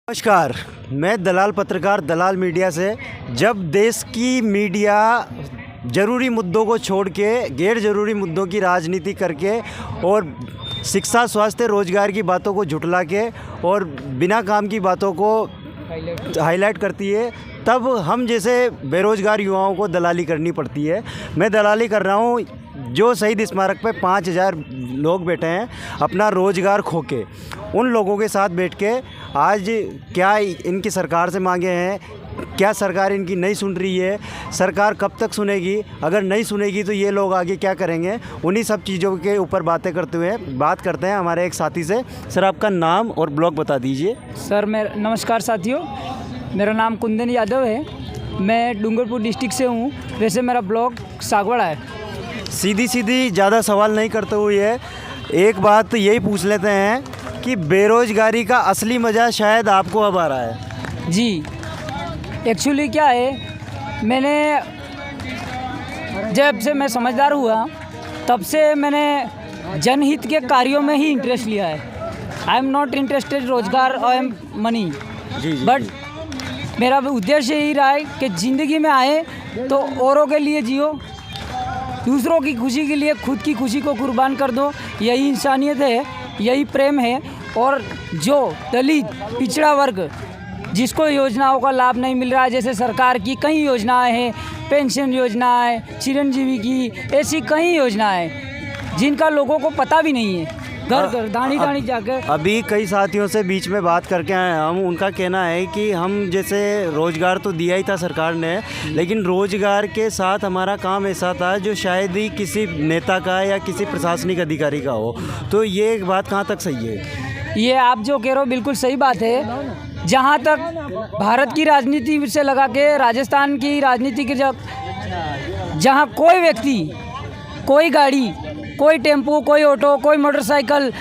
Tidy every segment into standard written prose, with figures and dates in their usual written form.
नमस्कार, मैं दलाल पत्रकार दलाल मीडिया से। जब देश की मीडिया ज़रूरी मुद्दों को छोड़ के गैर ज़रूरी मुद्दों की राजनीति करके और शिक्षा, स्वास्थ्य, रोजगार की बातों को झुठला के और बिना काम की बातों को हाईलाइट करती है, तब हम जैसे बेरोज़गार युवाओं को दलाली करनी पड़ती है। मैं दलाली कर रहा हूँ जो शहीद स्मारक पे 5000 लोग बैठे हैं अपना रोज़गार खो के। उन लोगों के साथ बैठ के आज क्या इनकी सरकार से मांगे हैं, क्या सरकार इनकी नहीं सुन रही है, सरकार कब तक सुनेगी, अगर नहीं सुनेगी तो ये लोग आगे क्या करेंगे, उन्हीं सब चीज़ों के ऊपर बातें करते हुए बात करते हैं हमारे एक साथी से। सर, आपका नाम और ब्लॉग बता दीजिए। सर, नमस्कार साथियों, मेरा नाम कुंदन यादव है। मैं डूंगरपुर डिस्ट्रिक्ट से हूँ। वैसे मेरा ब्लॉग सागवाड़ा है। सीधी ज़्यादा सवाल नहीं करते हुए एक बात यही पूछ लेते हैं कि बेरोज़गारी का असली मज़ा शायद आपको अब आ रहा है। जी, एक्चुअली क्या है, मैंने जब से मैं समझदार हुआ तब से मैंने जनहित के कार्यों में ही इंटरेस्ट लिया है। आई एम नॉट इंटरेस्टेड रोज़गार और एम मनी, बट मेरा उद्देश्य यही रहा है कि ज़िंदगी में आए तो औरों के लिए जियो, दूसरों की खुशी के लिए खुद की खुशी को कुर्बान कर दो। यही इंसानियत है, यही प्रेम है। और जो दलित पिछड़ा वर्ग जिसको योजनाओं का लाभ नहीं मिल रहा है, जैसे सरकार की कई योजनाएं हैं, पेंशन योजना है, चिरंजीवी की, ऐसी कई योजनाएं जिनका लोगों को पता भी नहीं है। घर घर दानी जाकर अभी कई साथियों से बीच में बात करके आए हम, उनका कहना है कि हम जैसे रोज़गार तो दिया ही था सरकार ने, लेकिन रोज़गार के साथ हमारा काम ऐसा था जो शायद ही किसी नेता का या किसी प्रशासनिक अधिकारी का हो। तो ये एक बात कहाँ तक सही है? ये आप जो कह रहे हो बिल्कुल सही बात है। जहाँ तक भारत की राजनीति से लगा के राजस्थान की राजनीति के जहाँ कोई व्यक्ति, कोई गाड़ी, कोई टेम्पो, कोई ऑटो, कोई मोटरसाइकिल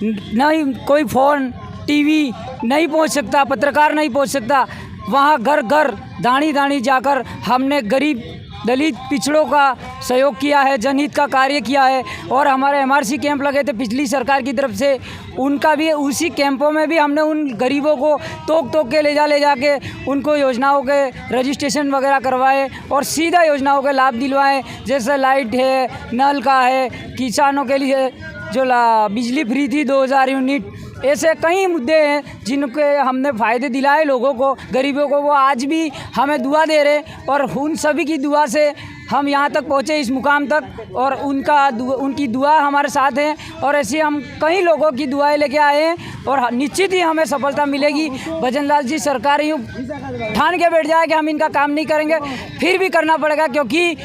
नहीं, कोई फ़ोन, टीवी नहीं पहुंच सकता, पत्रकार नहीं पहुंच सकता, वहां घर घर दानी जाकर हमने गरीब दलित पिछड़ों का सहयोग किया है, जनहित का कार्य किया है। और हमारे MRC कैंप लगे थे पिछली सरकार की तरफ से, उनका भी उसी कैंपों में भी हमने उन गरीबों को तोक के ले जाके उनको योजनाओं के रजिस्ट्रेशन वगैरह करवाए और सीधा योजनाओं के लाभ दिलवाए। जैसे लाइट है, नल का है, किसानों के लिए जो बिजली फ्री थी 2000 यूनिट, ऐसे कई मुद्दे हैं जिनके हमने फ़ायदे दिलाए लोगों को, गरीबों को। वो आज भी हमें दुआ दे रहे और उन सभी की दुआ से हम यहाँ तक पहुँचे, इस मुकाम तक, और उनकी दुआ हमारे साथ है। और ऐसे हम कई लोगों की दुआएं लेके आए हैं और निश्चित ही हमें सफलता मिलेगी। भजन लाल जी सरकार यूँ ठान के बैठ जाए कि हम इनका काम नहीं करेंगे, फिर भी करना पड़ेगा, क्योंकि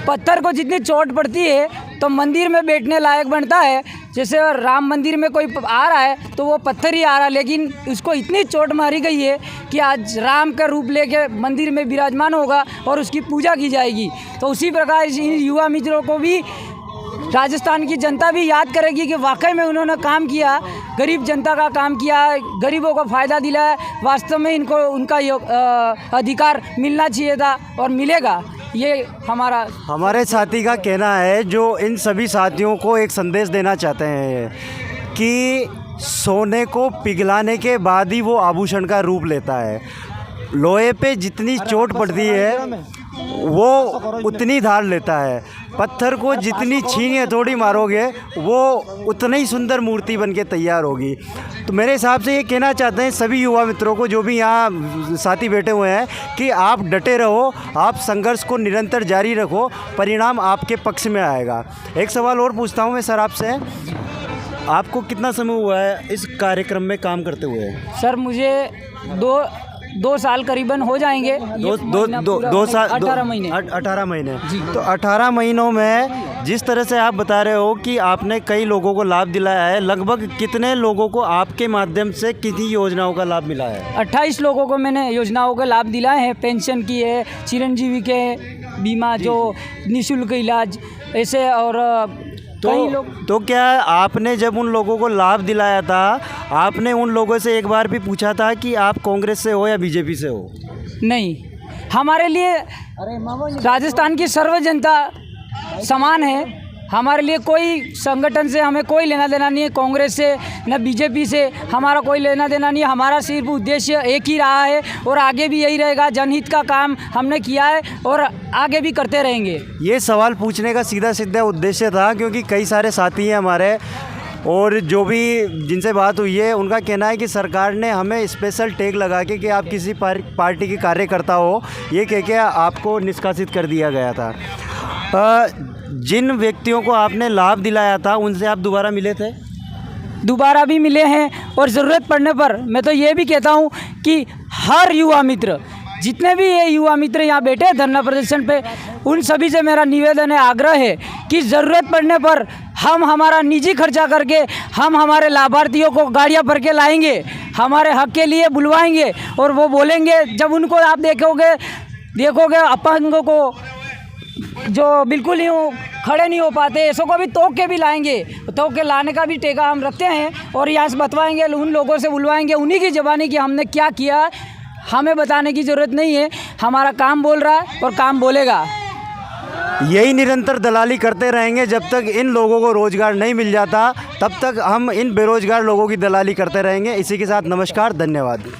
पत्थर को जितनी चोट पड़ती है तो मंदिर में बैठने लायक बनता है। जैसे राम मंदिर में कोई आ रहा है तो वो पत्थर ही आ रहा है, लेकिन उसको इतनी चोट मारी गई है कि आज राम का रूप लेके मंदिर में विराजमान होगा और उसकी पूजा की जाएगी। तो उसी प्रकार इन युवा मित्रों को भी राजस्थान की जनता भी याद करेगी कि वाकई में उन्होंने काम किया, गरीब जनता का काम किया, गरीबों को फ़ायदा दिलाया। वास्तव में इनको उनका अधिकार मिलना चाहिए था और मिलेगा। ये हमारे साथी का कहना है, जो इन सभी साथियों को एक संदेश देना चाहते हैं कि सोने को पिघलाने के बाद ही वो आभूषण का रूप लेता है। लोहे पे जितनी चोट पड़ती है वो उतनी धार लेता है। पत्थर को जितनी छीनी हथौड़ी मारोगे वो उतनी ही सुंदर मूर्ति बनके तैयार होगी। तो मेरे हिसाब से ये कहना चाहते हैं सभी युवा मित्रों को जो भी यहाँ साथी बैठे हुए हैं कि आप डटे रहो, आप संघर्ष को निरंतर जारी रखो, परिणाम आपके पक्ष में आएगा। एक सवाल और पूछता हूँ मैं सर आपसे, आपको कितना समय हुआ है इस कार्यक्रम में काम करते हुए? सर, मुझे दो साल करीबन हो जाएंगे। दो साल 18 महीने जी। तो 18 महीनों में जिस तरह से आप बता रहे हो कि आपने कई लोगों को लाभ दिलाया है, लगभग कितने लोगों को आपके माध्यम से कितनी योजनाओं का लाभ मिला है? 28 लोगों को मैंने योजनाओं के लाभ दिलाए हैं। पेंशन की है, चिरंजीवी के बीमा, जो निःशुल्क इलाज, ऐसे। और तो क्या आपने जब उन लोगों को लाभ दिलाया था, आपने उन लोगों से एक बार भी पूछा था कि आप कांग्रेस से हो या बीजेपी से हो? नहीं, हमारे लिए राजस्थान की सर्व जनता समान है। हमारे लिए कोई संगठन से हमें कोई लेना देना नहीं है, कांग्रेस से न बीजेपी से हमारा कोई लेना देना नहीं है। हमारा सिर्फ उद्देश्य एक ही रहा है और आगे भी यही रहेगा। जनहित का काम हमने किया है और आगे भी करते रहेंगे। ये सवाल पूछने का सीधा सीधा उद्देश्य था क्योंकि कई सारे साथी हैं हमारे और जो भी जिनसे बात हुई है उनका कहना है कि सरकार ने हमें स्पेशल टैग लगा के कि आप किसी पार्टी के कार्यकर्ता हो, ये कह के आपको निष्कासित कर दिया गया था। जिन व्यक्तियों को आपने लाभ दिलाया था उनसे आप दोबारा मिले थे? दोबारा भी मिले हैं और ज़रूरत पड़ने पर मैं तो ये भी कहता हूँ कि हर युवा मित्र, जितने भी ये युवा मित्र यहाँ बैठे हैं धरना प्रदर्शन पे, उन सभी से मेरा निवेदन है, आग्रह है कि ज़रूरत पड़ने पर हम हमारा निजी खर्चा करके हम हमारे लाभार्थियों को गाड़ियाँ भर के लाएंगे, हमारे हक के लिए बुलवाएंगे और वो बोलेंगे। जब उनको आप देखोगे अपंगों को जो बिल्कुल ही खड़े नहीं हो पाते, ऐसों को भी तोक के भी लाएंगे। तोक के लाने का भी टेका हम रखते हैं और यहाँ से बतवाएंगे, उन लोगों से बुलवाएंगे उन्हीं की ज़बानी कि हमने क्या किया। हमें बताने की ज़रूरत नहीं है, हमारा काम बोल रहा है और काम बोलेगा। यही निरंतर दलाली करते रहेंगे जब तक इन लोगों को रोज़गार नहीं मिल जाता, तब तक हम इन बेरोज़गार लोगों की दलाली करते रहेंगे। इसी के साथ नमस्कार, धन्यवाद।